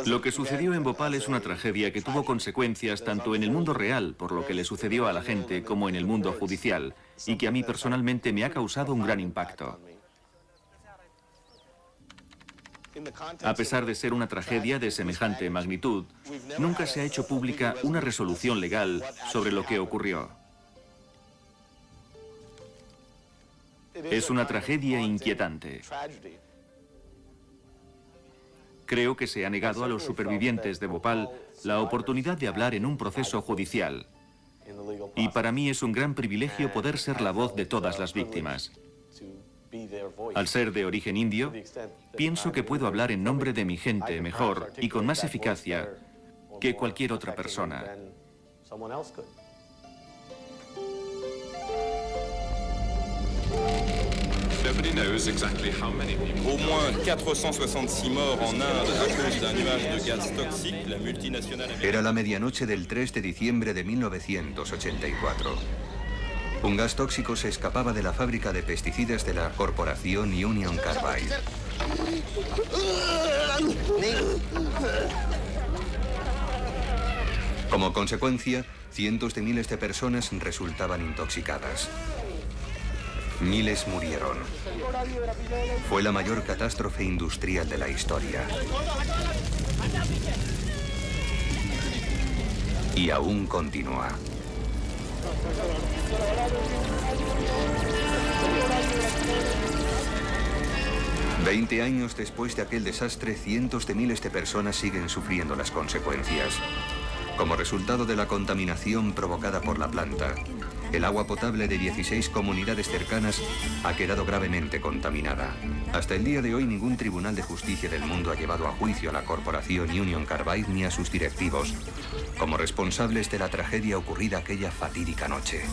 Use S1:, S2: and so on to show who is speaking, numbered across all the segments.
S1: Lo que sucedió en Bhopal es una tragedia que tuvo consecuencias tanto en el mundo real, por lo que le sucedió a la gente, como en el mundo judicial, y que a mí personalmente me ha causado un gran impacto. A pesar de ser una tragedia de semejante magnitud, nunca se ha hecho pública una resolución legal sobre lo que ocurrió. Es una tragedia inquietante. Creo que se ha negado a los supervivientes de Bhopal la oportunidad de hablar en un proceso judicial. Y para mí es un gran privilegio poder ser la voz de todas las víctimas. Al ser de origen indio, pienso que puedo hablar en nombre de mi gente mejor y con más eficacia que cualquier otra persona.
S2: Au moins 466 morts en Inde à cause d'un nuage de gaz toxique, la multinationale...
S3: Era la medianoche del 3 de diciembre de 1984. Un gas tóxico se escapaba de la fábrica de pesticidas de la corporación Union Carbide. Como consecuencia, cientos de miles de personas resultaban intoxicadas. Miles murieron. Fue la mayor catástrofe industrial de la historia. Y aún continúa. Veinte años después de aquel desastre, cientos de miles de personas siguen sufriendo las consecuencias. Como resultado de la contaminación provocada por la planta, el agua potable de 16 comunidades cercanas ha quedado gravemente contaminada. Hasta el día de hoy, ningún tribunal de justicia del mundo ha llevado a juicio a la corporación Union Carbide ni a sus directivos como responsables de la tragedia ocurrida aquella fatídica noche.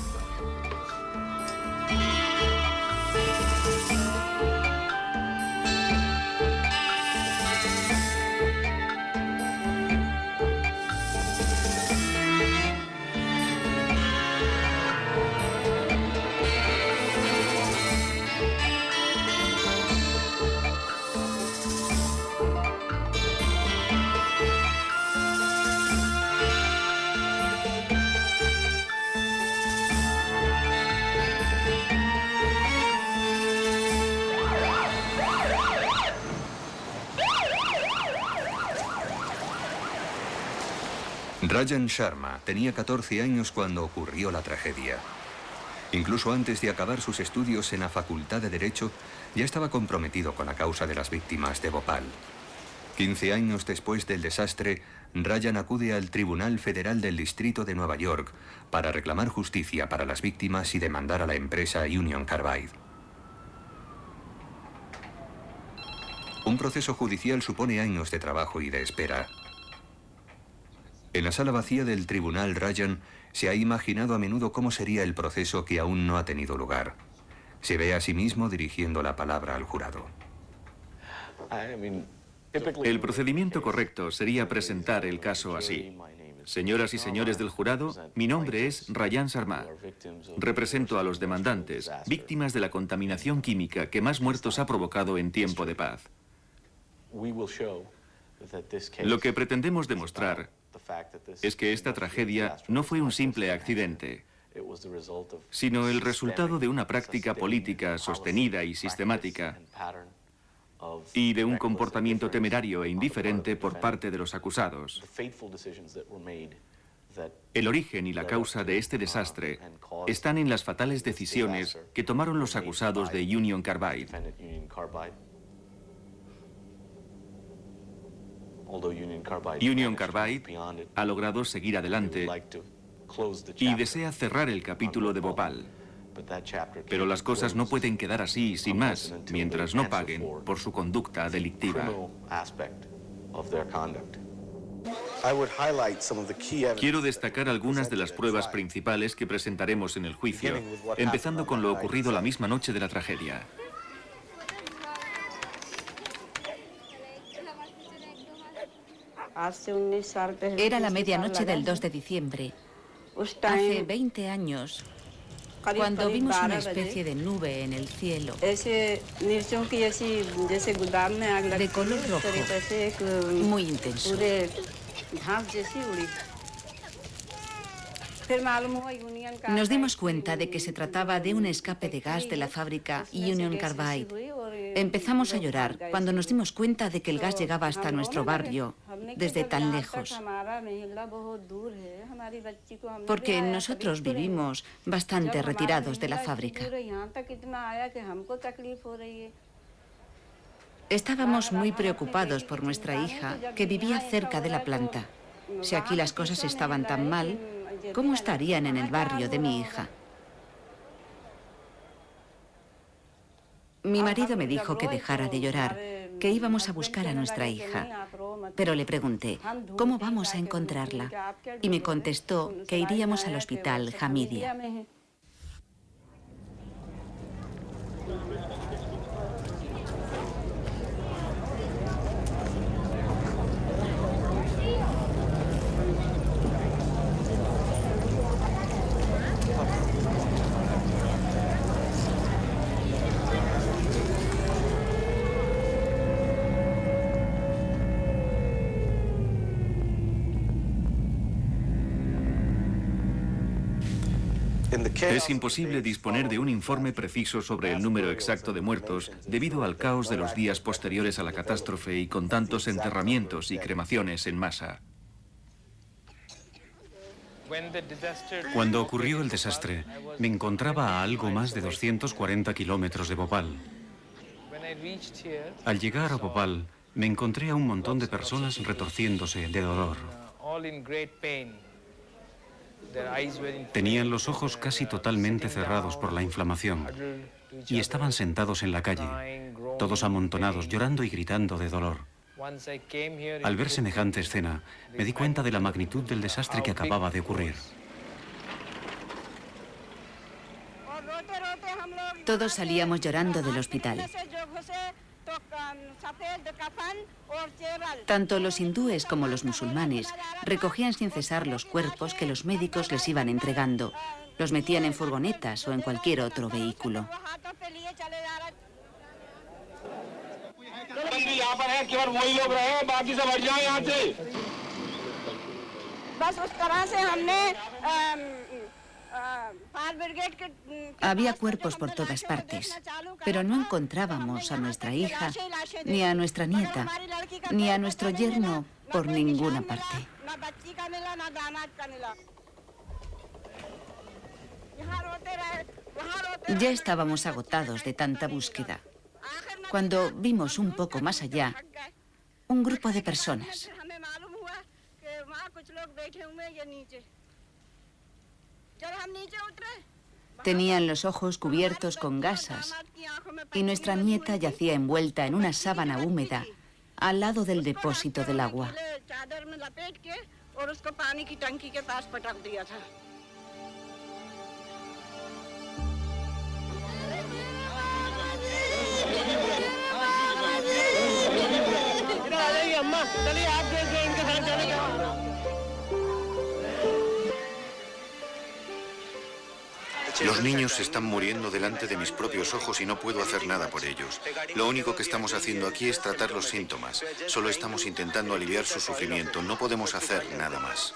S3: Rajan Sharma tenía 14 años cuando ocurrió la tragedia. Incluso antes de acabar sus estudios en la Facultad de Derecho, ya estaba comprometido con la causa de las víctimas de Bhopal. 15 años después del desastre, Rajan acude al Tribunal Federal del Distrito de Nueva York para reclamar justicia para las víctimas y demandar a la empresa Union Carbide. Un proceso judicial supone años de trabajo y de espera. En la sala vacía del tribunal, Rajan se ha imaginado a menudo cómo sería el proceso que aún no ha tenido lugar. Se ve a sí mismo dirigiendo la palabra al jurado.
S1: El procedimiento correcto sería presentar el caso así. Señoras y señores del jurado, mi nombre es Rajan Sharma. Represento a los demandantes, víctimas de la contaminación química que más muertos ha provocado en tiempo de paz. Lo que pretendemos demostrar es que esta tragedia no fue un simple accidente, sino el resultado de una práctica política sostenida y sistemática y de un comportamiento temerario e indiferente por parte de los acusados. El origen y la causa de este desastre están en las fatales decisiones que tomaron los acusados de Union Carbide. Union Carbide ha logrado seguir adelante y desea cerrar el capítulo de Bhopal. Pero las cosas no pueden quedar así sin más, mientras no paguen por su conducta delictiva. Quiero destacar algunas de las pruebas principales que presentaremos en el juicio, empezando con lo ocurrido la misma noche de la tragedia.
S4: Era la medianoche del 2 de diciembre. Hace 20 años, Cuando vimos una especie de nube en el cielo, de color rojo, muy intenso. Nos dimos cuenta de que se trataba de un escape de gas de la fábrica Union Carbide. Empezamos a llorar cuando nos dimos cuenta de que el gas llegaba hasta nuestro barrio, desde tan lejos. Porque nosotros vivimos bastante retirados de la fábrica. Estábamos muy preocupados por nuestra hija, que vivía cerca de la planta. Si aquí las cosas estaban tan mal, ¿cómo estarían en el barrio de mi hija? Mi marido me dijo que dejara de llorar, que íbamos a buscar a nuestra hija. Pero le pregunté, ¿cómo vamos a encontrarla? Y me contestó que iríamos al hospital Hamidia.
S1: Es imposible disponer de un informe preciso sobre el número exacto de muertos debido al caos de los días posteriores a la catástrofe y con tantos enterramientos y cremaciones en masa.
S5: Cuando ocurrió el desastre, me encontraba a algo más de 240 kilómetros de Bhopal. Al llegar a Bhopal, me encontré a un montón de personas retorciéndose de dolor. Tenían los ojos casi totalmente cerrados por la inflamación y estaban sentados en la calle, todos amontonados, llorando y gritando de dolor. Al ver semejante escena, me di cuenta de la magnitud del desastre que acababa de ocurrir.
S4: Todos salíamos llorando del hospital. Tanto los hindúes como los musulmanes recogían sin cesar los cuerpos que los médicos les iban entregando. Los metían en furgonetas o en cualquier otro vehículo. Había cuerpos por todas partes, pero no encontrábamos a nuestra hija, ni a nuestra nieta, ni a nuestro yerno por ninguna parte. Ya estábamos agotados de tanta búsqueda, cuando vimos un poco más allá un grupo de personas. Tenían los ojos cubiertos con gasas y nuestra nieta yacía envuelta en una sábana húmeda al lado del depósito del agua.
S3: Los niños están muriendo delante de mis propios ojos y no puedo hacer nada por ellos. Lo único que estamos haciendo aquí es tratar los síntomas. Solo estamos intentando aliviar su sufrimiento. No podemos hacer nada más.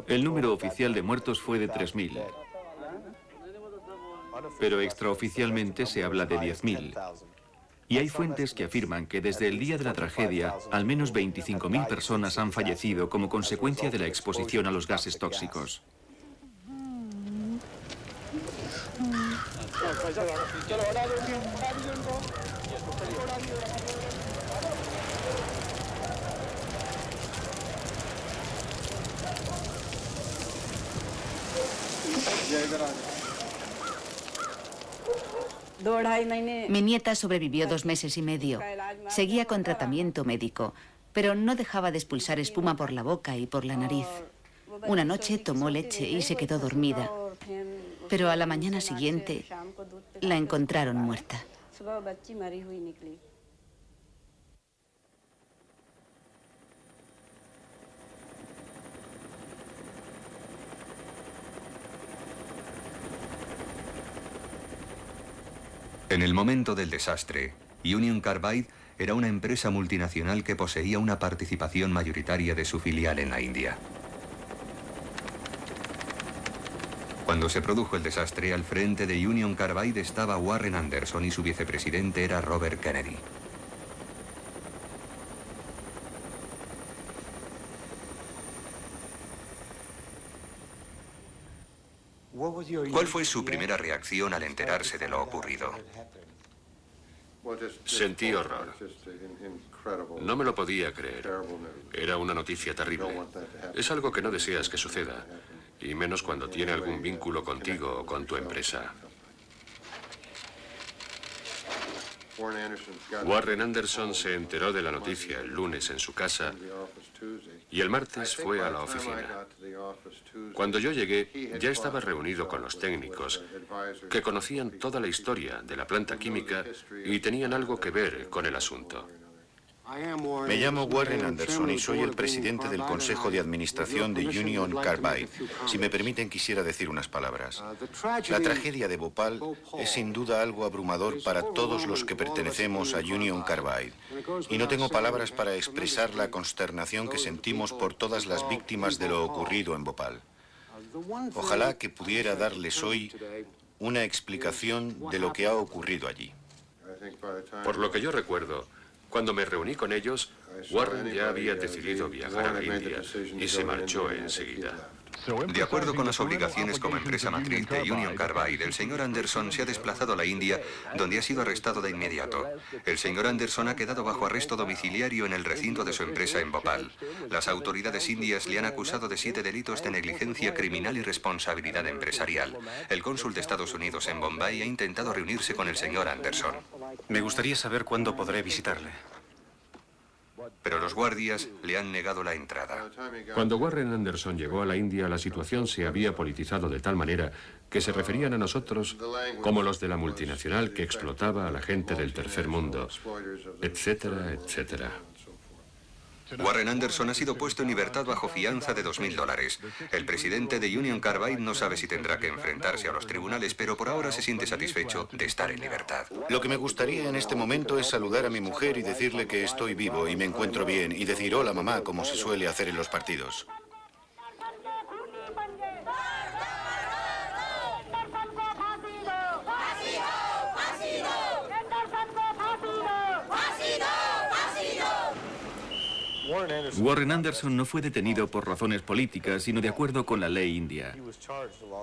S1: El número oficial de muertos fue de 3.000, pero extraoficialmente se habla de 10.000. Y hay fuentes que afirman que desde el día de la tragedia, al menos 25.000 personas han fallecido como consecuencia de la exposición a los gases tóxicos.
S4: Mi nieta sobrevivió 2 meses y medio. Seguía con tratamiento médico, pero no dejaba de expulsar espuma por la boca y por la nariz. Una noche tomó leche y se quedó dormida, pero a la mañana siguiente la encontraron muerta.
S3: En el momento del desastre, Union Carbide era una empresa multinacional que poseía una participación mayoritaria de su filial en la India. Cuando se produjo el desastre, al frente de Union Carbide estaba Warren Anderson y su vicepresidente era Robert Kennedy. ¿Cuál fue su primera reacción al enterarse de lo ocurrido?
S6: Sentí horror. No me lo podía creer. Era una noticia terrible. Es algo que no deseas que suceda, y menos cuando tiene algún vínculo contigo o con tu empresa. Warren Anderson se enteró de la noticia el lunes en su casa y el martes fue a la oficina. Cuando yo llegué, ya estaba reunido con los técnicos que conocían toda la historia de la planta química y tenían algo que ver con el asunto.
S7: Me llamo Warren Anderson y soy el presidente del Consejo de Administración de Union Carbide. Si me permiten, quisiera decir unas palabras. La tragedia de Bhopal es sin duda algo abrumador para todos los que pertenecemos a Union Carbide. Y no tengo palabras para expresar la consternación que sentimos por todas las víctimas de lo ocurrido en Bhopal. Ojalá que pudiera darles hoy una explicación de lo que ha ocurrido allí.
S6: Por lo que yo recuerdo, cuando me reuní con ellos, Warren ya había decidido viajar a la India y se marchó enseguida.
S3: De acuerdo con las obligaciones como empresa matriz de Union Carbide, el señor Anderson se ha desplazado a la India, donde ha sido arrestado de inmediato. El señor Anderson ha quedado bajo arresto domiciliario en el recinto de su empresa en Bhopal. Las autoridades indias le han acusado de 7 delitos de negligencia criminal y responsabilidad empresarial. El cónsul de Estados Unidos en Bombay ha intentado reunirse con el señor Anderson.
S5: Me gustaría saber cuándo podré visitarle.
S3: Pero los guardias le han negado la entrada.
S6: Cuando Warren Anderson llegó a la India, la situación se había politizado de tal manera que se referían a nosotros como los de la multinacional que explotaba a la gente del tercer mundo, etcétera, etcétera.
S3: Warren Anderson ha sido puesto en libertad bajo fianza de $2.000. El presidente de Union Carbide no sabe si tendrá que enfrentarse a los tribunales, pero por ahora se siente satisfecho de estar en libertad.
S7: Lo que me gustaría en este momento es saludar a mi mujer y decirle que estoy vivo y me encuentro bien, y decir hola mamá, como se suele hacer en los partidos.
S1: Warren Anderson no fue detenido por razones políticas, sino de acuerdo con la ley india.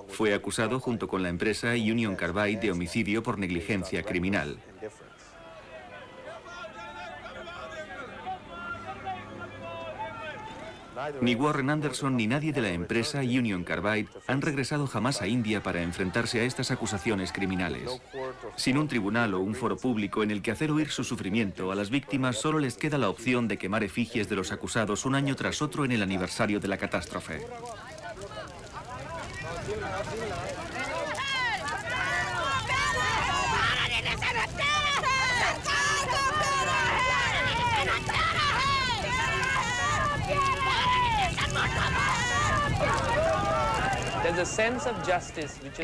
S1: Fue acusado junto con la empresa Union Carbide de homicidio por negligencia criminal. Ni Warren Anderson ni nadie de la empresa Union Carbide han regresado jamás a India para enfrentarse a estas acusaciones criminales. Sin un tribunal o un foro público en el que hacer oír su sufrimiento, a las víctimas solo les queda la opción de quemar efigies de los acusados un año tras otro en el aniversario de la catástrofe.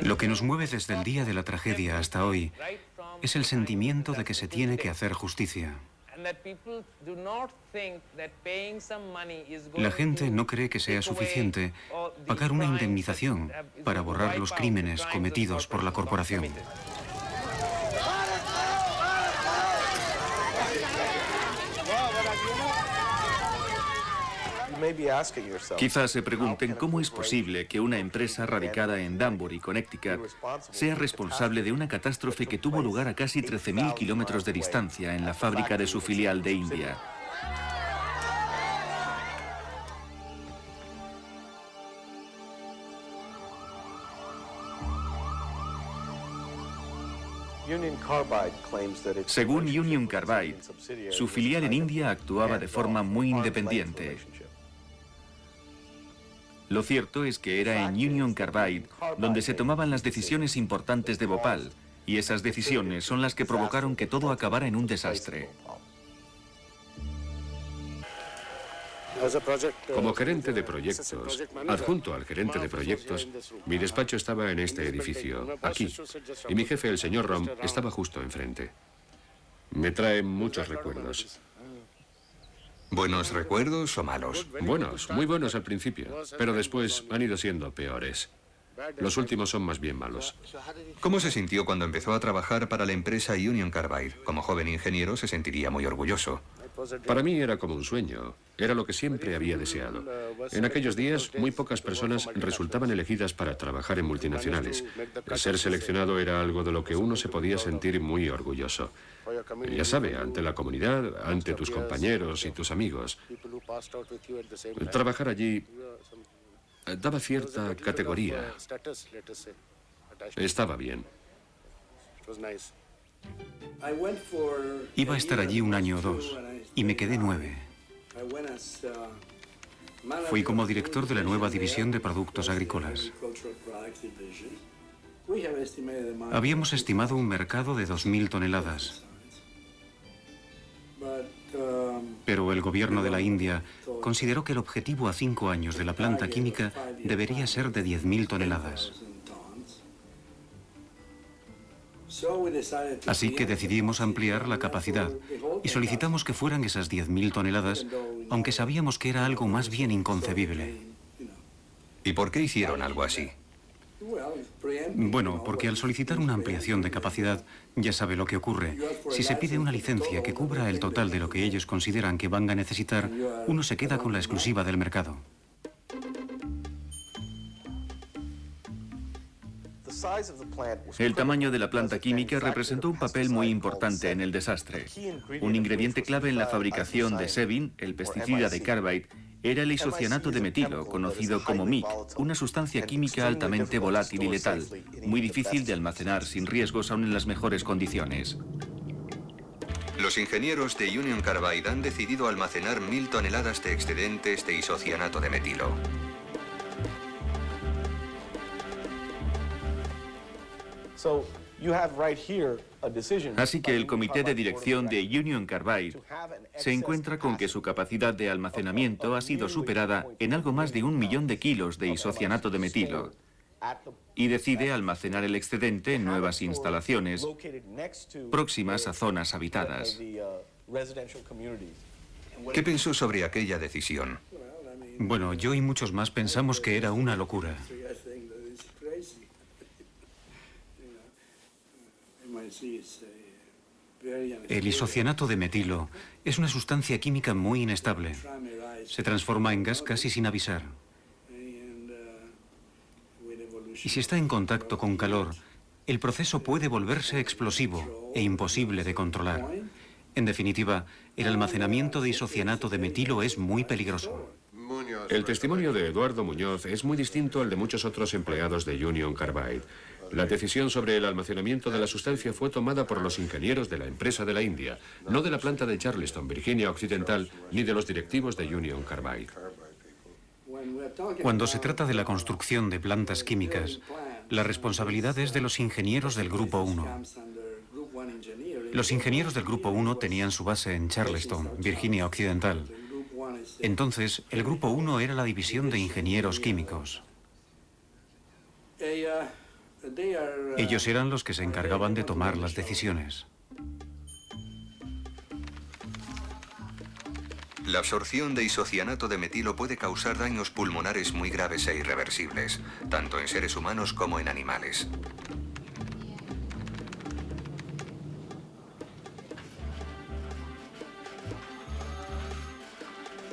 S5: Lo que nos mueve desde el día de la tragedia hasta hoy es el sentimiento de que se tiene que hacer justicia. La gente no cree que sea suficiente pagar una indemnización para borrar los crímenes cometidos por la corporación.
S1: Quizás se pregunten cómo es posible que una empresa radicada en Danbury, Connecticut, sea responsable de una catástrofe que tuvo lugar a casi 13.000 kilómetros de distancia en la fábrica de su filial de India. Según Union Carbide, su filial en India actuaba de forma muy independiente. Lo cierto es que era en Union Carbide donde se tomaban las decisiones importantes de Bhopal, y esas decisiones son las que provocaron que todo acabara en un desastre.
S6: Como gerente de proyectos, adjunto al gerente de proyectos, mi despacho estaba en este edificio, aquí, y mi jefe, el señor Rom, estaba justo enfrente. Me trae muchos recuerdos.
S3: ¿Buenos recuerdos o malos?
S6: Buenos, muy buenos al principio, pero después han ido siendo peores. Los últimos son más bien malos.
S3: ¿Cómo se sintió cuando empezó a trabajar para la empresa Union Carbide? Como joven ingeniero se sentiría muy orgulloso.
S6: Para mí era como un sueño, era lo que siempre había deseado. En aquellos días, muy pocas personas resultaban elegidas para trabajar en multinacionales. El ser seleccionado era algo de lo que uno se podía sentir muy orgulloso. Ya sabe, ante la comunidad, ante tus compañeros y tus amigos. Trabajar allí daba cierta categoría. Estaba bien.
S5: Iba a estar allí un año o dos y me quedé 9. Fui como director de la nueva división de productos agrícolas. Habíamos estimado un mercado de 2.000 toneladas. Pero el gobierno de la India consideró que el objetivo a 5 años de la planta química debería ser de 10.000 toneladas. Así que decidimos ampliar la capacidad y solicitamos que fueran esas 10.000 toneladas, aunque sabíamos que era algo más bien inconcebible.
S3: ¿Y por qué hicieron algo así?
S5: Bueno, porque al solicitar una ampliación de capacidad, ya sabe lo que ocurre. Si se pide una licencia que cubra el total de lo que ellos consideran que van a necesitar, uno se queda con la exclusiva del mercado.
S1: El tamaño de la planta química representó un papel muy importante en el desastre. Un ingrediente clave en la fabricación de Sebin, el pesticida de Carbide, era el isocianato de metilo, conocido como MIC, una sustancia química altamente volátil y letal, muy difícil de almacenar sin riesgos aun en las mejores condiciones.
S3: Los ingenieros de Union Carbide han decidido almacenar 1.000 toneladas de excedentes de isocianato de metilo.
S1: Así que el comité de dirección de Union Carbide se encuentra con que su capacidad de almacenamiento ha sido superada en algo más de 1 millón de kilos de isocianato de metilo y decide almacenar el excedente en nuevas instalaciones próximas a zonas habitadas.
S3: ¿Qué pensó sobre aquella decisión?
S5: Bueno, yo y muchos más pensamos que era una locura. El isocianato de metilo es una sustancia química muy inestable. Se transforma en gas casi sin avisar. Y si está en contacto con calor, el proceso puede volverse explosivo e imposible de controlar. En definitiva, el almacenamiento de isocianato de metilo es muy peligroso.
S6: El testimonio de Eduardo Muñoz es muy distinto al de muchos otros empleados de Union Carbide. La decisión sobre el almacenamiento de la sustancia fue tomada por los ingenieros de la empresa de la India, no de la planta de Charleston, Virginia Occidental, ni de los directivos de Union Carbide.
S5: Cuando se trata de la construcción de plantas químicas, la responsabilidad es de los ingenieros del Grupo 1. Los ingenieros del Grupo 1 tenían su base en Charleston, Virginia Occidental. Entonces, el Grupo 1 era la división de ingenieros químicos. Ellos eran los que se encargaban de tomar las decisiones.
S3: La absorción de isocianato de metilo puede causar daños pulmonares muy graves e irreversibles, tanto en seres humanos como en animales.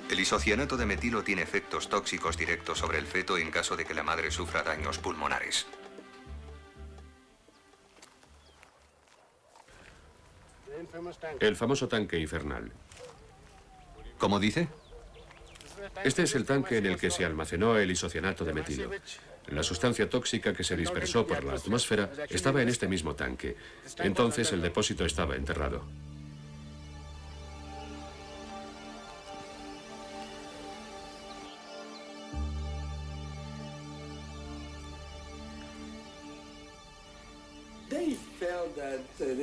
S3: El isocianato de metilo tiene efectos tóxicos directos sobre el feto en caso de que la madre sufra daños pulmonares.
S6: El famoso tanque infernal.
S3: ¿Cómo dice?
S6: Este es el tanque en el que se almacenó el isocianato de metilo. La sustancia tóxica que se dispersó por la atmósfera estaba en este mismo tanque. Entonces el depósito estaba enterrado.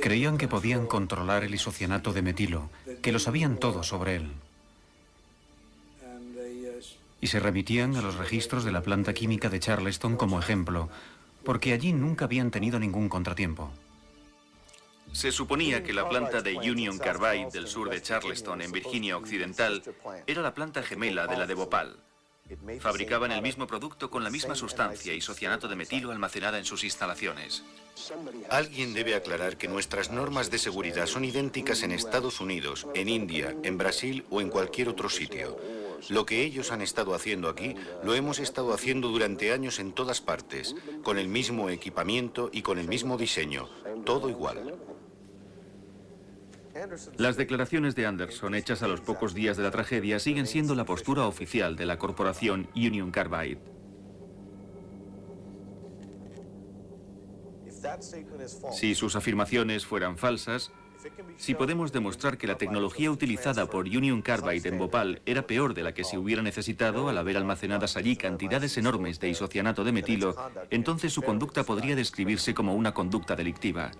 S5: Creían que podían controlar el isocianato de metilo, que lo sabían todo sobre él. y se remitían a los registros de la planta química de Charleston como ejemplo, porque allí nunca habían tenido ningún contratiempo.
S1: Se suponía que la planta de Union Carbide del sur de Charleston, en Virginia Occidental, era la planta gemela de la de Bhopal. Fabricaban el mismo producto con la misma sustancia, isocianato de metilo, almacenada en sus instalaciones.
S7: Alguien debe aclarar que nuestras normas de seguridad son idénticas en Estados Unidos, en India, en Brasil o en cualquier otro sitio. Lo que ellos han estado haciendo aquí, lo hemos estado haciendo durante años en todas partes, con el mismo equipamiento y con el mismo diseño, todo igual.
S1: Las declaraciones de Anderson, hechas a los pocos días de la tragedia, siguen siendo la postura oficial de la corporación Union Carbide. Si sus afirmaciones fueran falsas, si podemos demostrar que la tecnología utilizada por Union Carbide en Bhopal era peor de la que se hubiera necesitado al haber almacenadas allí cantidades enormes de isocianato de metilo, entonces su conducta podría describirse como una conducta delictiva.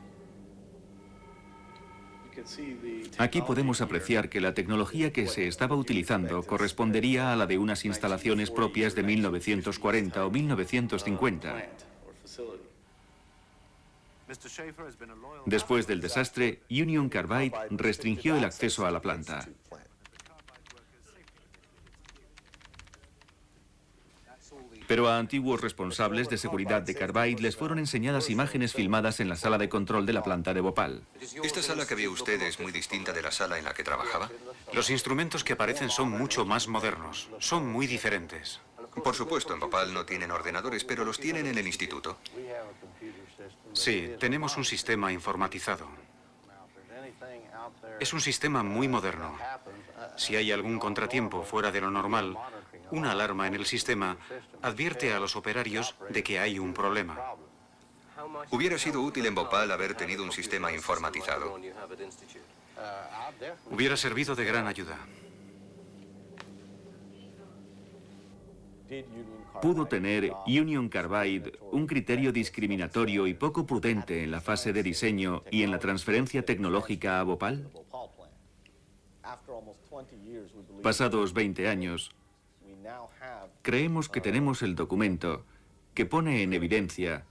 S1: Aquí podemos apreciar que la tecnología que se estaba utilizando correspondería a la de unas instalaciones propias de 1940 o 1950. Después del desastre, Union Carbide restringió el acceso a la planta. Pero a antiguos responsables de seguridad de Carbide les fueron enseñadas imágenes filmadas en la sala de control de la planta de Bhopal.
S3: ¿Esta sala que ve usted es muy distinta de la sala en la que trabajaba?
S5: Los instrumentos que aparecen son mucho más modernos, son muy diferentes.
S3: Por supuesto, en Bhopal no tienen ordenadores, pero los tienen en el instituto.
S5: Sí, tenemos un sistema informatizado. Es un sistema muy moderno. Si hay algún contratiempo fuera de lo normal, una alarma en el sistema advierte a los operarios de que hay un problema.
S3: Hubiera sido útil en Bhopal haber tenido un sistema informatizado.
S5: Hubiera servido de gran ayuda.
S1: ¿Pudo tener Union Carbide un criterio discriminatorio y poco prudente en la fase de diseño y en la transferencia tecnológica a Bhopal? Pasados 20 años, creemos que tenemos el documento que pone en evidencia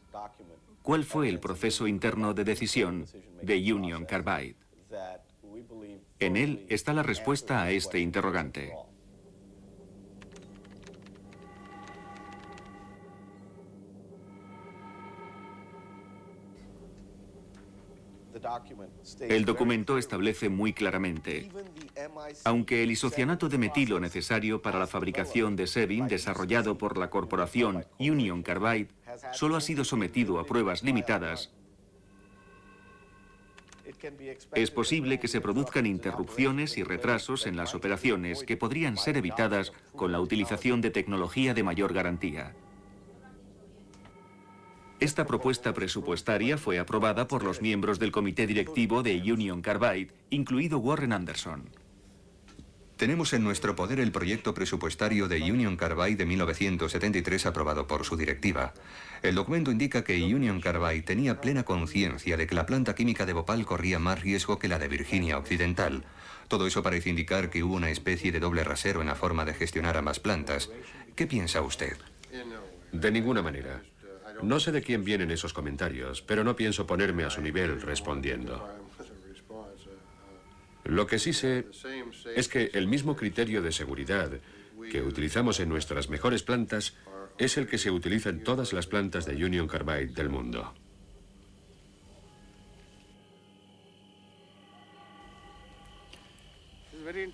S1: cuál fue el proceso interno de decisión de Union Carbide. En él está la respuesta a este interrogante. El documento establece muy claramente: aunque el isocianato de metilo necesario para la fabricación de Sebin, desarrollado por la corporación Union Carbide, solo ha sido sometido a pruebas limitadas, es posible que se produzcan interrupciones y retrasos en las operaciones que podrían ser evitadas con la utilización de tecnología de mayor garantía. Esta propuesta presupuestaria fue aprobada por los miembros del comité directivo de Union Carbide, incluido Warren Anderson.
S3: Tenemos en nuestro poder el proyecto presupuestario de Union Carbide de 1973 aprobado por su directiva. El documento indica que Union Carbide tenía plena conciencia de que la planta química de Bhopal corría más riesgo que la de Virginia Occidental. Todo eso parece indicar que hubo una especie de doble rasero en la forma de gestionar ambas plantas. ¿Qué piensa usted?
S6: De ninguna manera. No sé de quién vienen esos comentarios, pero no pienso ponerme a su nivel respondiendo. Lo que sí sé es que el mismo criterio de seguridad que utilizamos en nuestras mejores plantas es el que se utiliza en todas las plantas de Union Carbide del mundo.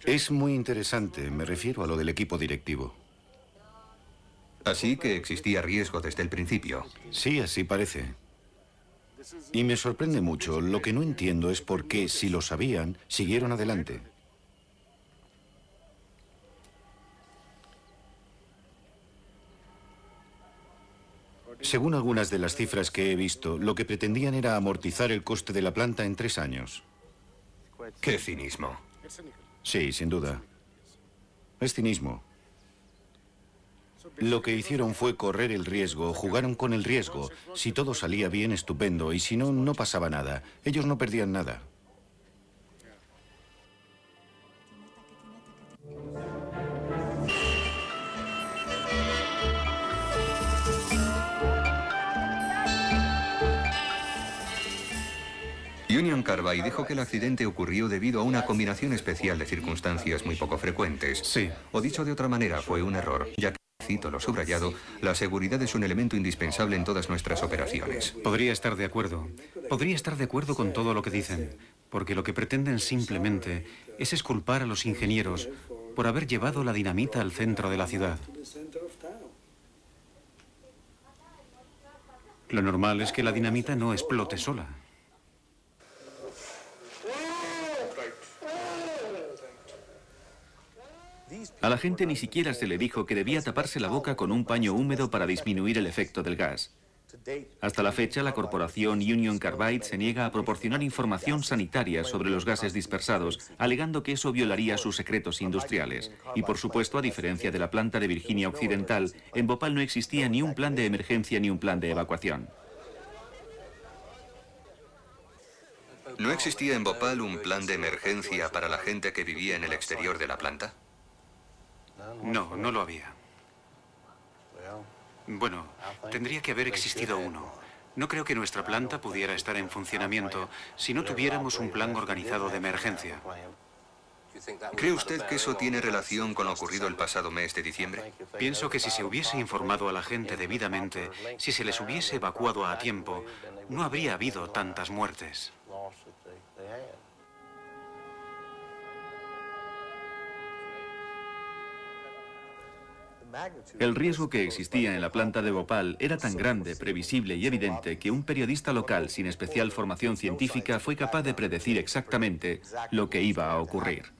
S7: Es muy interesante, me refiero a lo del equipo directivo.
S3: Así que existía riesgo desde el principio.
S7: Sí, así parece. Y me sorprende mucho. Lo que no entiendo es por qué, si lo sabían, siguieron adelante. Según algunas de las cifras que he visto, lo que pretendían era amortizar el coste de la planta en 3 años.
S3: ¡Qué cinismo!
S7: Sí, sin duda. Es cinismo. Lo que hicieron fue correr el riesgo, jugaron con el riesgo. Si todo salía bien, estupendo, y si no, no pasaba nada. Ellos no perdían nada.
S3: Carbide dijo que el accidente ocurrió debido a una combinación especial de circunstancias muy poco frecuentes.
S5: Sí.
S3: O dicho de otra manera, fue un error, ya que, cito lo subrayado, la seguridad es un elemento indispensable en todas nuestras operaciones.
S5: Podría estar de acuerdo. Podría estar de acuerdo con todo lo que dicen, porque lo que pretenden simplemente es exculpar a los ingenieros por haber llevado la dinamita al centro de la ciudad. Lo normal es que la dinamita no explote sola.
S1: A la gente ni siquiera se le dijo que debía taparse la boca con un paño húmedo para disminuir el efecto del gas. Hasta la fecha, la corporación Union Carbide se niega a proporcionar información sanitaria sobre los gases dispersados, alegando que eso violaría sus secretos industriales. Y por supuesto, a diferencia de la planta de Virginia Occidental, en Bhopal no existía ni un plan de emergencia ni un plan de evacuación.
S3: ¿No existía en Bhopal un plan de emergencia para la gente que vivía en el exterior de la planta?
S5: No, no lo había. Bueno, tendría que haber existido uno. No creo que nuestra planta pudiera estar en funcionamiento si no tuviéramos un plan organizado de emergencia.
S3: ¿Cree usted que eso tiene relación con lo ocurrido el pasado mes de diciembre?
S5: Pienso que si se hubiese informado a la gente debidamente, si se les hubiese evacuado a tiempo, no habría habido tantas muertes.
S1: El riesgo que existía en la planta de Bhopal era tan grande, previsible y evidente que un periodista local sin especial formación científica fue capaz de predecir exactamente lo que iba a ocurrir.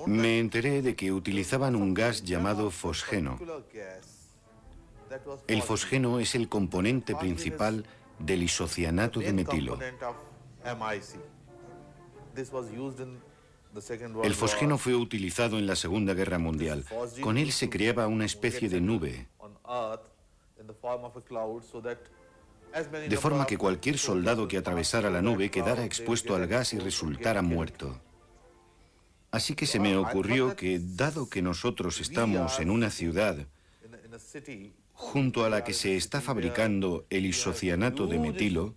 S7: Me enteré de que utilizaban un gas llamado fosgeno. El fosgeno es el componente principal del isocianato de metilo. El fosgeno fue utilizado en la Segunda Guerra Mundial. Con él se creaba una especie de nube, de forma que cualquier soldado que atravesara la nube quedara expuesto al gas y resultara muerto. Así que se me ocurrió que, dado que nosotros estamos en una ciudad junto a la que se está fabricando el isocianato de metilo,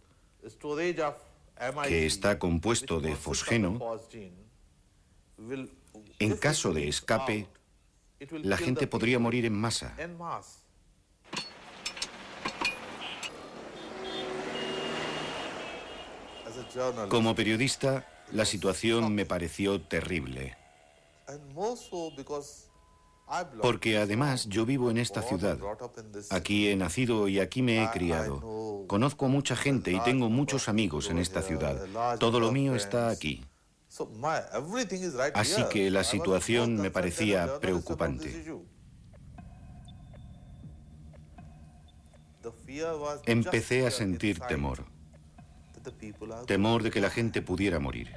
S7: que está compuesto de fosgeno, en caso de escape, la gente podría morir en masa. Como periodista, la situación me pareció terrible. Porque además yo vivo en esta ciudad. Aquí he nacido y aquí me he criado. Conozco a mucha gente y tengo muchos amigos en esta ciudad. Todo lo mío está aquí. Así que la situación me parecía preocupante. Empecé a sentir temor. Temor de que la gente pudiera morir.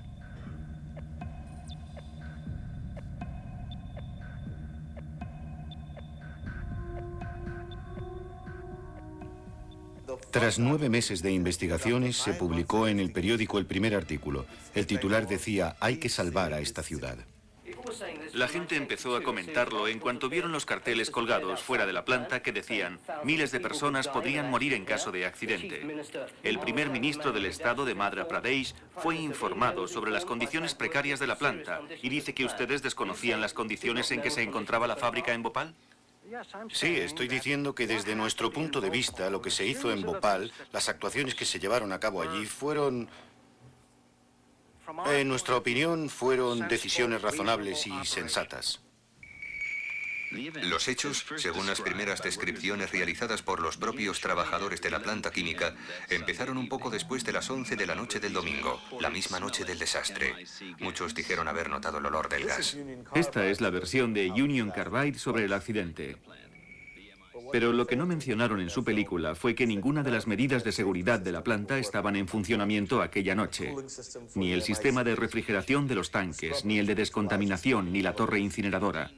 S7: Tras 9 meses de investigaciones, se publicó en el periódico el primer artículo. El titular decía: hay que salvar a esta ciudad.
S1: La gente empezó a comentarlo en cuanto vieron los carteles colgados fuera de la planta que decían: miles de personas podrían morir en caso de accidente. El primer ministro del estado de Madhya Pradesh fue informado sobre las condiciones precarias de la planta y dice que ustedes desconocían las condiciones en que se encontraba la fábrica en Bhopal.
S7: Sí, estoy diciendo que desde nuestro punto de vista, lo que se hizo en Bhopal, las actuaciones que se llevaron a cabo allí fueron, en nuestra opinión, fueron decisiones razonables y sensatas.
S3: Los hechos, según las primeras descripciones realizadas por los propios trabajadores de la planta química, empezaron un poco después de las 11 de la noche del domingo, la misma noche del desastre. Muchos dijeron haber notado el olor del gas.
S1: Esta es la versión de Union Carbide sobre el accidente. Pero lo que no mencionaron en su película fue que ninguna de las medidas de seguridad de la planta estaban en funcionamiento aquella noche. Ni el sistema de refrigeración de los tanques, ni el de descontaminación, ni la torre incineradora.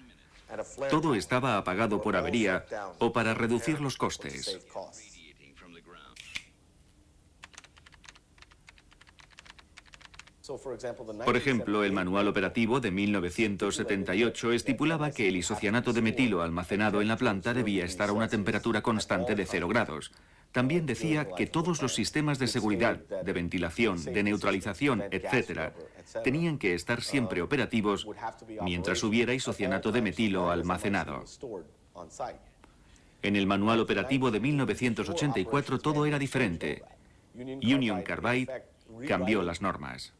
S1: Todo estaba apagado por avería o para reducir los costes. Por ejemplo, el manual operativo de 1978 estipulaba que el isocianato de metilo almacenado en la planta debía estar a una temperatura constante de 0 grados. También decía que todos los sistemas de seguridad, de ventilación, de neutralización, etc., tenían que estar siempre operativos mientras hubiera isocianato de metilo almacenado. En el manual operativo de 1984 todo era diferente. Union Carbide cambió las normas.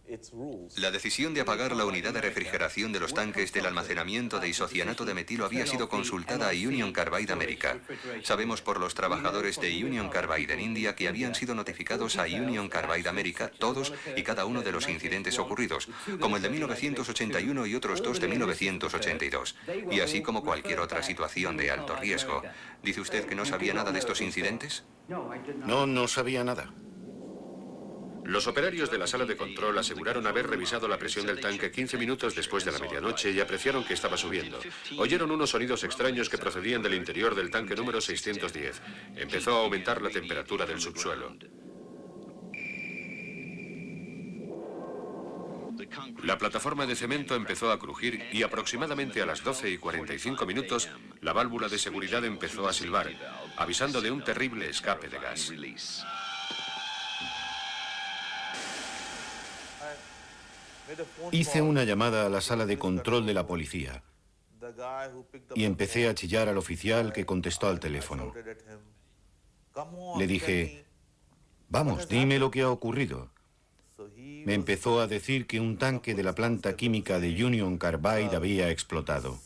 S3: La decisión de apagar la unidad de refrigeración de los tanques del almacenamiento de isocianato de metilo había sido consultada a Union Carbide América. Sabemos por los trabajadores de Union Carbide en India que habían sido notificados a Union Carbide América todos y cada uno de los incidentes ocurridos, como el de 1981 y otros 2 de 1982, y así como cualquier otra situación de alto riesgo. ¿Dice usted que no sabía nada de estos incidentes?
S7: No sabía nada.
S6: Los operarios de la sala de control aseguraron haber revisado la presión del tanque 15 minutos después de la medianoche y apreciaron que estaba subiendo. Oyeron unos sonidos extraños que procedían del interior del tanque número 610. Empezó a aumentar la temperatura del subsuelo. La plataforma de cemento empezó a crujir y aproximadamente a las 12:45 minutos, la válvula de seguridad empezó a silbar, avisando de un terrible escape de gas.
S7: Hice una llamada a la sala de control de la policía y empecé a chillar al oficial que contestó al teléfono. Le dije, vamos, dime lo que ha ocurrido. Me empezó a decir que un tanque de la planta química de Union Carbide había explotado.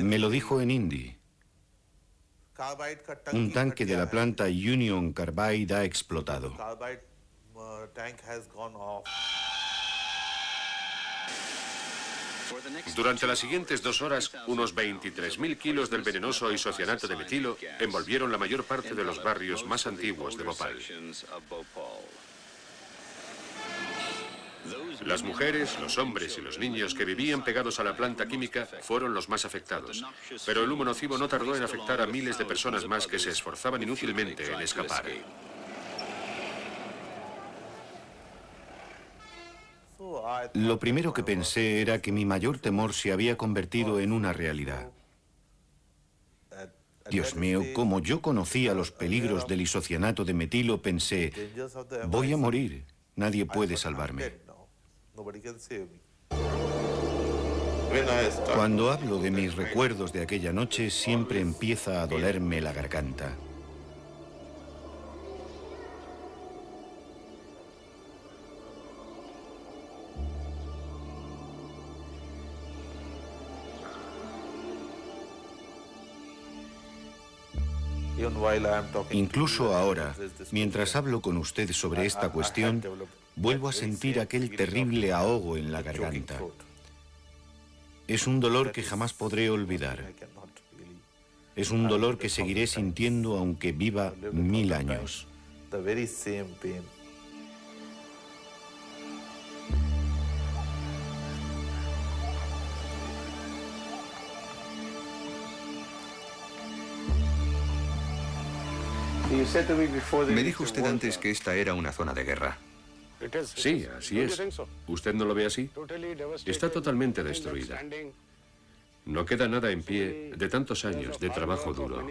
S7: Me lo dijo en hindi. Un tanque de la planta Union Carbide ha explotado.
S6: Durante las siguientes 2 horas, unos 23.000 kilos del venenoso isocianato de metilo envolvieron la mayor parte de los barrios más antiguos de Bhopal. Las mujeres, los hombres y los niños que vivían pegados a la planta química fueron los más afectados, pero el humo nocivo no tardó en afectar a miles de personas más que se esforzaban inútilmente en escapar.
S7: Lo primero que pensé era que mi mayor temor se había convertido en una realidad. Dios mío, como yo conocía los peligros del isocianato de metilo, pensé, voy a morir, nadie puede salvarme. Cuando hablo de mis recuerdos de aquella noche, siempre empieza a dolerme la garganta. Incluso ahora, mientras hablo con usted sobre esta cuestión, vuelvo a sentir aquel terrible ahogo en la garganta. Es un dolor que jamás podré olvidar. Es un dolor que seguiré sintiendo aunque viva 1000 años.
S3: Me dijo usted antes que esta era una zona de guerra.
S6: Sí, así es. ¿Usted no lo ve así? Está totalmente destruida. No queda nada en pie de tantos años de trabajo duro.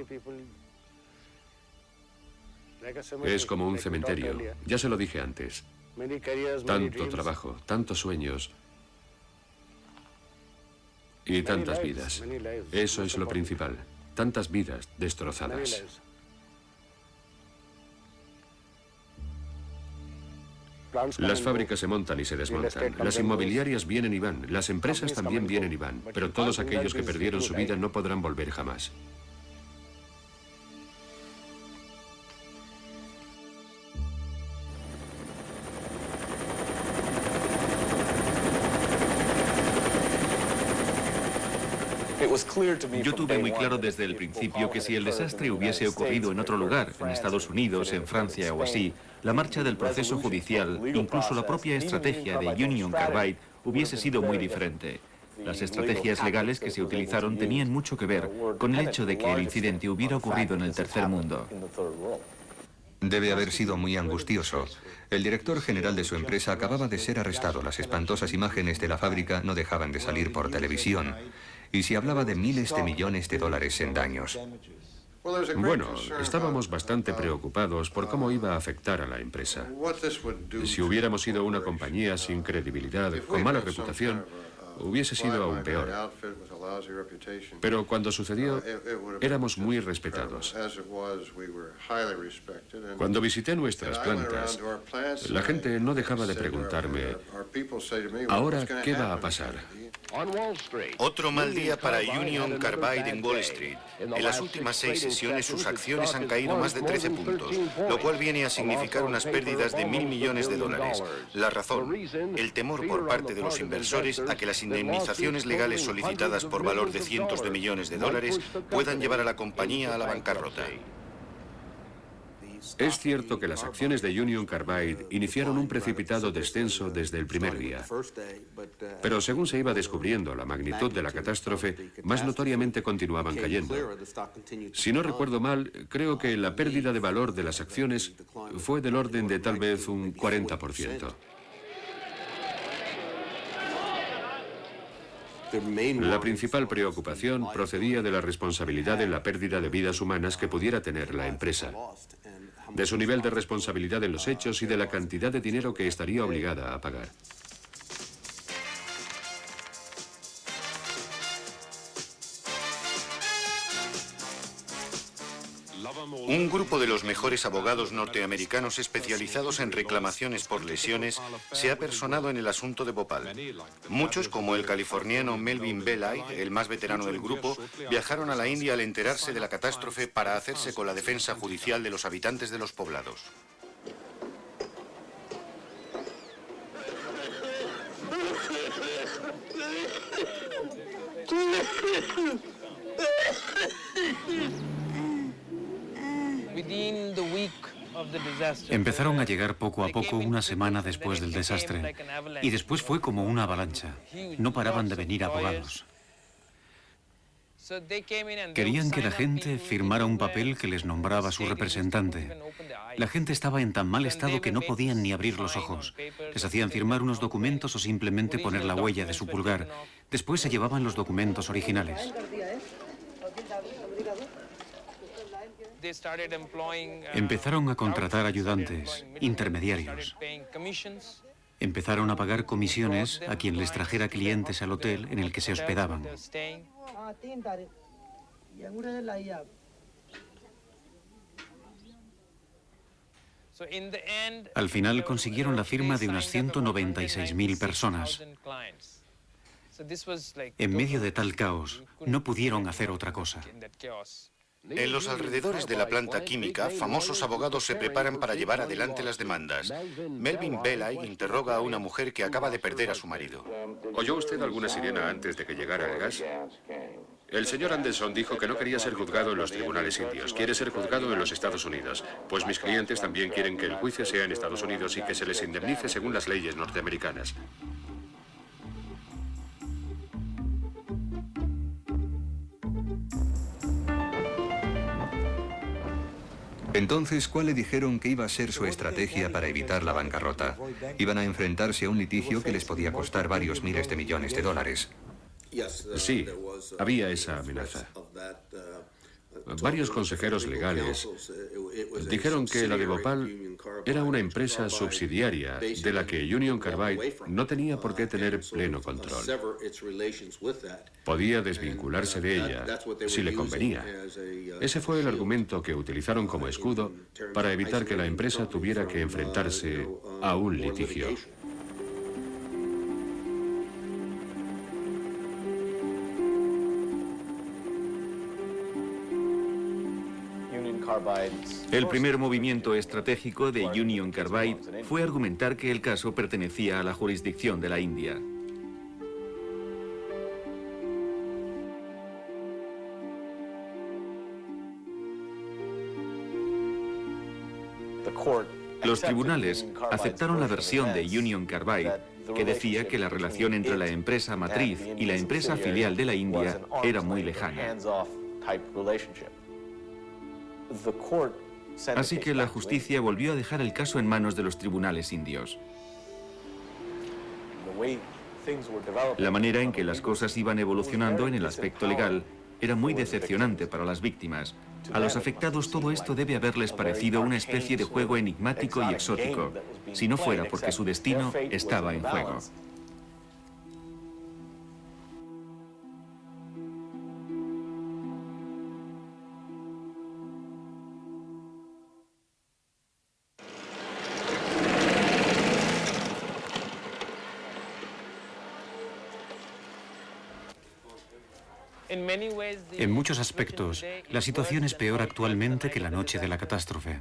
S6: Es como un cementerio. Ya se lo dije antes. Tanto trabajo, tantos sueños y tantas vidas. Eso es lo principal. Tantas vidas destrozadas. Las fábricas se montan y se desmontan, las inmobiliarias vienen y van, las empresas también vienen y van, pero todos aquellos que perdieron su vida no podrán volver jamás.
S1: Yo tuve muy claro desde el principio que si el desastre hubiese ocurrido en otro lugar, en Estados Unidos, en Francia o así, la marcha del proceso judicial, incluso la propia estrategia de Union Carbide, hubiese sido muy diferente. Las estrategias legales que se utilizaron tenían mucho que ver con el hecho de que el incidente hubiera ocurrido en el tercer mundo.
S3: Debe haber sido muy angustioso. El director general de su empresa acababa de ser arrestado. Las espantosas imágenes de la fábrica no dejaban de salir por televisión. Y se hablaba de miles de millones de dólares en daños.
S8: Bueno, estábamos bastante preocupados por cómo iba a afectar a la empresa. Si hubiéramos sido una compañía sin credibilidad, con mala reputación, hubiese sido aún peor. Pero cuando sucedió, éramos muy respetados. Cuando visité nuestras plantas, la gente no dejaba de preguntarme, ¿ahora qué va a pasar?
S7: Otro mal día para Union Carbide en Wall Street. En las últimas 6 sesiones sus acciones han caído más de 13 puntos, lo cual viene a significar unas pérdidas de $1.000 millones. La razón, el temor por parte de los inversores a que las indemnizaciones legales solicitadas por valor de cientos de millones de dólares puedan llevar a la compañía a la bancarrota.
S8: Es cierto que las acciones de Union Carbide iniciaron un precipitado descenso desde el primer día. Pero según se iba descubriendo la magnitud de la catástrofe, más notoriamente continuaban cayendo. Si no recuerdo mal, creo que la pérdida de valor de las acciones fue del orden de tal vez un 40%. La principal preocupación procedía de la responsabilidad en la pérdida de vidas humanas que pudiera tener la empresa, de su nivel de responsabilidad en los hechos y de la cantidad de dinero que estaría obligada a pagar.
S7: Un grupo de los mejores abogados norteamericanos especializados en reclamaciones por lesiones se ha personado en el asunto de Bhopal. Muchos, como el californiano Melvin Belay, el más veterano del grupo, viajaron a la India al enterarse de la catástrofe para hacerse con la defensa judicial de los habitantes de los poblados.
S5: Empezaron a llegar poco a poco una semana después del desastre y después fue como una avalancha. No paraban de venir abogados. Querían que la gente firmara un papel que les nombraba su representante. La gente estaba en tan mal estado que no podían ni abrir los ojos. Les hacían firmar unos documentos o simplemente poner la huella de su pulgar. Después se llevaban los documentos originales. Empezaron a contratar ayudantes, intermediarios. Empezaron a pagar comisiones a quien les trajera clientes al hotel en el que se hospedaban. Al final consiguieron la firma de unas 196.000 personas. En medio de tal caos, no pudieron hacer otra cosa.
S7: En los alrededores de la planta química, famosos abogados se preparan para llevar adelante las demandas. Melvin Belay interroga a una mujer que acaba de perder a su marido.
S8: ¿Oyó usted alguna sirena antes de que llegara el gas? El señor Anderson dijo que no quería ser juzgado en los tribunales indios, quiere ser juzgado en los Estados Unidos. Pues mis clientes también quieren que el juicio sea en Estados Unidos y que se les indemnice según las leyes norteamericanas.
S3: Entonces, ¿cuál le dijeron que iba a ser su estrategia para evitar la bancarrota? Iban a enfrentarse a un litigio que les podía costar varios miles de millones de dólares.
S8: Sí, había esa amenaza. Varios consejeros legales dijeron que la de Bhopal era una empresa subsidiaria de la que Union Carbide no tenía por qué tener pleno control. Podía desvincularse de ella si le convenía. Ese fue el argumento que utilizaron como escudo para evitar que la empresa tuviera que enfrentarse a un litigio.
S1: El primer movimiento estratégico de Union Carbide fue argumentar que el caso pertenecía a la jurisdicción de la India. Los tribunales aceptaron la versión de Union Carbide que decía que la relación entre la empresa matriz y la empresa filial de la India era muy lejana. Así que la justicia volvió a dejar el caso en manos de los tribunales indios. La manera en que las cosas iban evolucionando en el aspecto legal era muy decepcionante para las víctimas. A los afectados todo esto debe haberles parecido una especie de juego enigmático y exótico, si no fuera porque su destino estaba en juego.
S5: En muchos aspectos, la situación es peor actualmente que la noche de la catástrofe.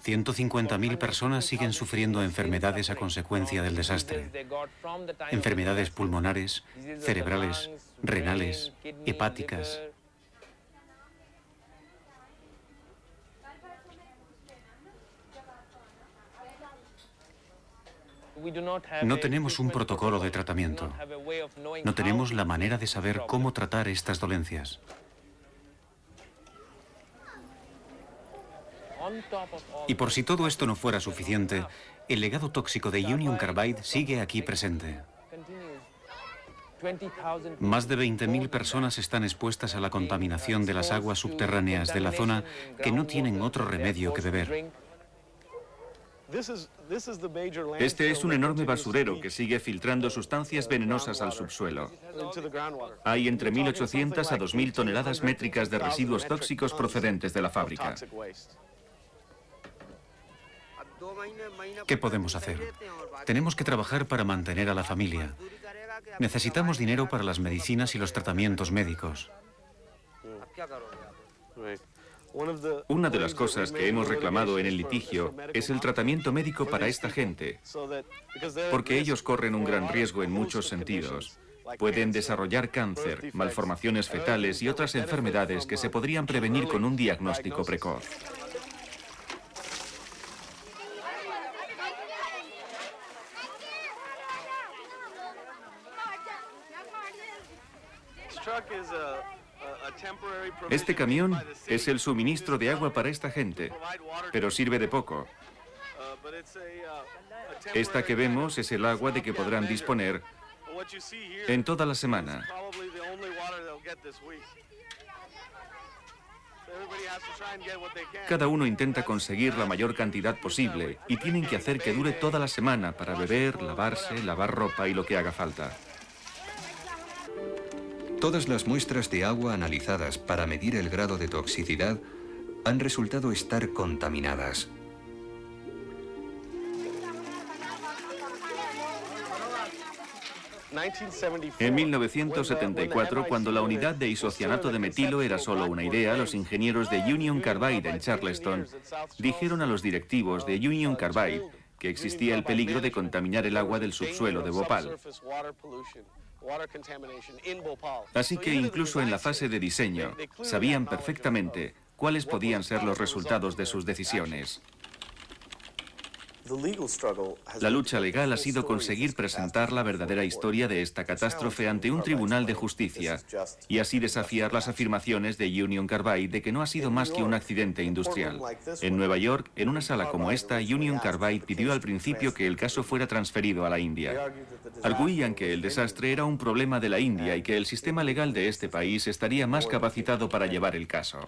S5: 150.000 personas siguen sufriendo enfermedades a consecuencia del desastre. Enfermedades pulmonares, cerebrales, renales, hepáticas. No tenemos un protocolo de tratamiento. No tenemos la manera de saber cómo tratar estas dolencias. Y por si todo esto no fuera suficiente, el legado tóxico de Union Carbide sigue aquí presente. Más de 20.000 personas están expuestas a la contaminación de las aguas subterráneas de la zona que no tienen otro remedio que beber.
S1: Este es un enorme basurero que sigue filtrando sustancias venenosas al subsuelo. Hay entre 1.800 a 2.000 toneladas métricas de residuos tóxicos procedentes de la fábrica.
S5: ¿Qué podemos hacer? Tenemos que trabajar para mantener a la familia. Necesitamos dinero para las medicinas y los tratamientos médicos.
S1: Una de las cosas que hemos reclamado en el litigio es el tratamiento médico para esta gente, porque ellos corren un gran riesgo en muchos sentidos. Pueden desarrollar cáncer, malformaciones fetales y otras enfermedades que se podrían prevenir con un diagnóstico precoz. Este camión es el suministro de agua para esta gente, pero sirve de poco. Esta que vemos es el agua de que podrán disponer en toda la semana. Cada uno intenta conseguir la mayor cantidad posible y tienen que hacer que dure toda la semana para beber, lavarse, lavar ropa y lo que haga falta.
S3: Todas las muestras de agua analizadas para medir el grado de toxicidad han resultado estar contaminadas.
S1: En 1974, cuando la unidad de isocianato de metilo era solo una idea, los ingenieros de Union Carbide en Charleston dijeron a los directivos de Union Carbide que existía el peligro de contaminar el agua del subsuelo de Bhopal. Así que incluso en la fase de diseño, sabían perfectamente cuáles podían ser los resultados de sus decisiones. La lucha legal ha sido conseguir presentar la verdadera historia de esta catástrofe ante un tribunal de justicia y así desafiar las afirmaciones de Union Carbide de que no ha sido más que un accidente industrial. En Nueva York, en una sala como esta, Union Carbide pidió al principio que el caso fuera transferido a la India. Arguían que el desastre era un problema de la India y que el sistema legal de este país estaría más capacitado para llevar el caso.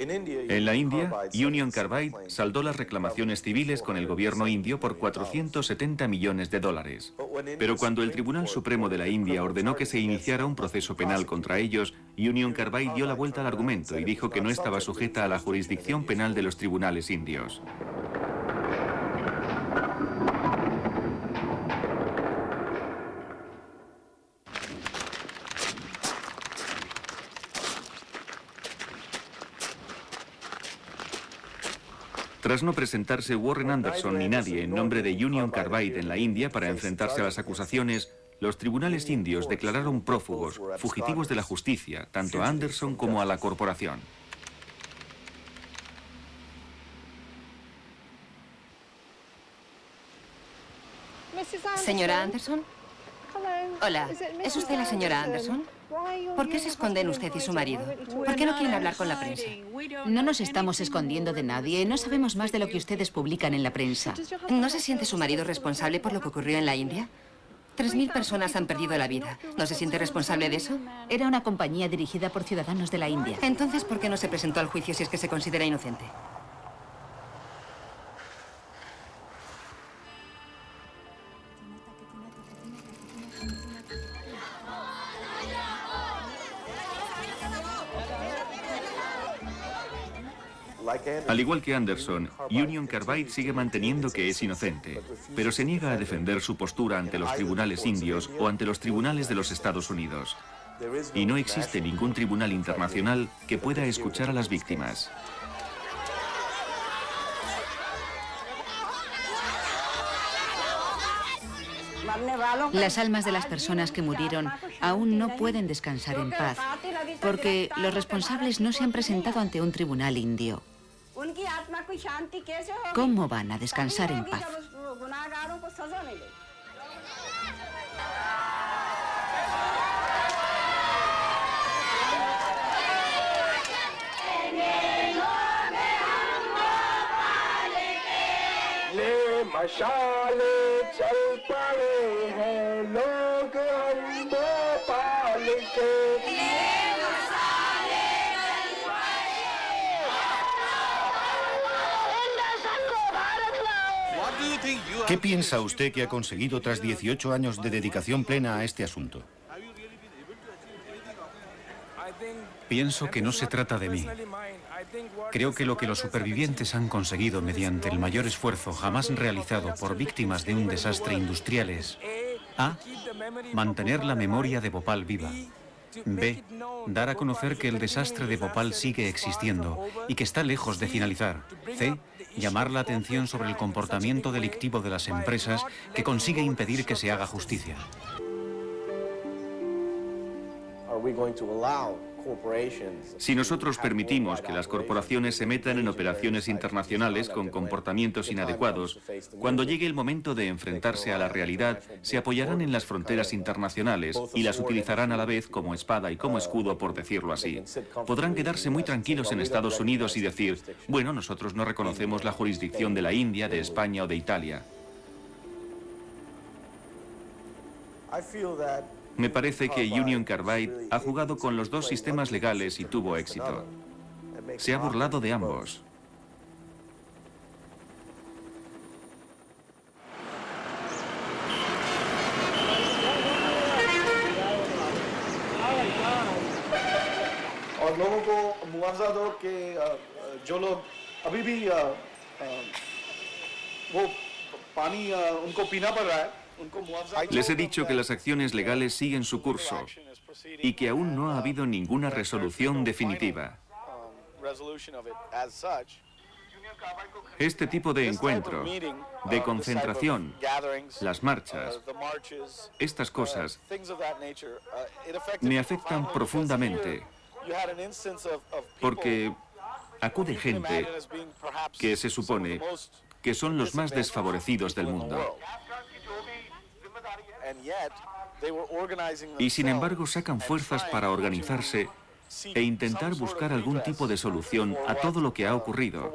S1: En la India, Union Carbide saldó las reclamaciones civiles con el gobierno indio por 470 millones de dólares. Pero cuando el Tribunal Supremo de la India ordenó que se iniciara un proceso penal contra ellos, Union Carbide dio la vuelta al argumento y dijo que no estaba sujeta a la jurisdicción penal de los tribunales indios. Tras no presentarse Warren Anderson ni nadie en nombre de Union Carbide en la India para enfrentarse a las acusaciones, los tribunales indios declararon prófugos, fugitivos de la justicia, tanto a Anderson como a la corporación.
S9: Señora Anderson. Hola, ¿es usted la señora Anderson? ¿Por qué se esconden usted y su marido? ¿Por qué no quieren hablar con la prensa?
S4: No nos estamos escondiendo de nadie. No sabemos más de lo que ustedes publican en la prensa.
S9: ¿No se siente su marido responsable por lo que ocurrió en la India? 3000 personas han perdido la vida. ¿No se siente responsable de eso?
S4: Era una compañía dirigida por ciudadanos de la India.
S9: Entonces, ¿por qué no se presentó al juicio si es que se considera inocente?
S1: Al igual que Anderson, Union Carbide sigue manteniendo que es inocente, pero se niega a defender su postura ante los tribunales indios o ante los tribunales de los Estados Unidos. Y no existe ningún tribunal internacional que pueda escuchar a las víctimas.
S4: Las almas de las personas que murieron aún no pueden descansar en paz, porque los responsables no se han presentado ante un tribunal indio. ¿Cómo van a descansar en paz?
S7: ¿Qué piensa usted que ha conseguido tras 18 años de dedicación plena a este asunto?
S5: Pienso que no se trata de mí. Creo que lo que los supervivientes han conseguido mediante el mayor esfuerzo jamás realizado por víctimas de un desastre industrial es: A. Mantener la memoria de Bhopal viva. B. Dar a conocer que el desastre de Bhopal sigue existiendo y que está lejos de finalizar. C. Llamar la atención sobre el comportamiento delictivo de las empresas que consigue impedir que se haga justicia.
S1: Si nosotros permitimos que las corporaciones se metan en operaciones internacionales con comportamientos inadecuados, cuando llegue el momento de enfrentarse a la realidad, se apoyarán en las fronteras internacionales y las utilizarán a la vez como espada y como escudo, por decirlo así. Podrán quedarse muy tranquilos en Estados Unidos y decir: bueno, nosotros no reconocemos la jurisdicción de la India, de España o de Italia. Me parece que Union Carbide ha jugado con los dos sistemas legales y tuvo éxito. Se ha burlado de ambos.
S10: और लोगों को मुआवजा दो कि जो लोग अभी भी वो पानी उनको पीना पड़ रहा है.
S1: Les he dicho que las acciones legales siguen su curso y que aún no ha habido ninguna resolución definitiva. Este tipo de encuentro, de concentración, las marchas, estas cosas me afectan profundamente, porque acude gente que se supone que son los más desfavorecidos del mundo. Y sin embargo sacan fuerzas para organizarse e intentar buscar algún tipo de solución a todo lo que ha ocurrido.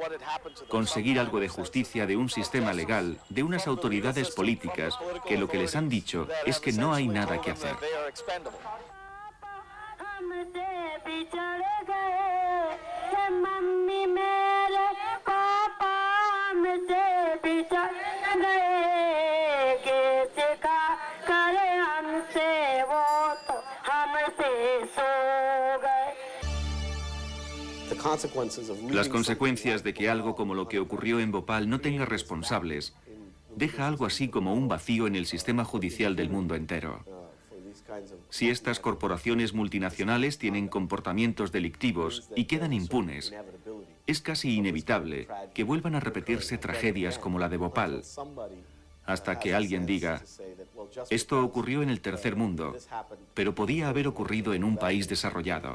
S1: Conseguir algo de justicia de un sistema legal, de unas autoridades políticas, que lo que les han dicho es que no hay nada que hacer. Las consecuencias de que algo como lo que ocurrió en Bhopal no tenga responsables deja algo así como un vacío en el sistema judicial del mundo entero. Si estas corporaciones multinacionales tienen comportamientos delictivos y quedan impunes, es casi inevitable que vuelvan a repetirse tragedias como la de Bhopal, hasta que alguien diga: esto ocurrió en el tercer mundo, pero podía haber ocurrido en un país desarrollado.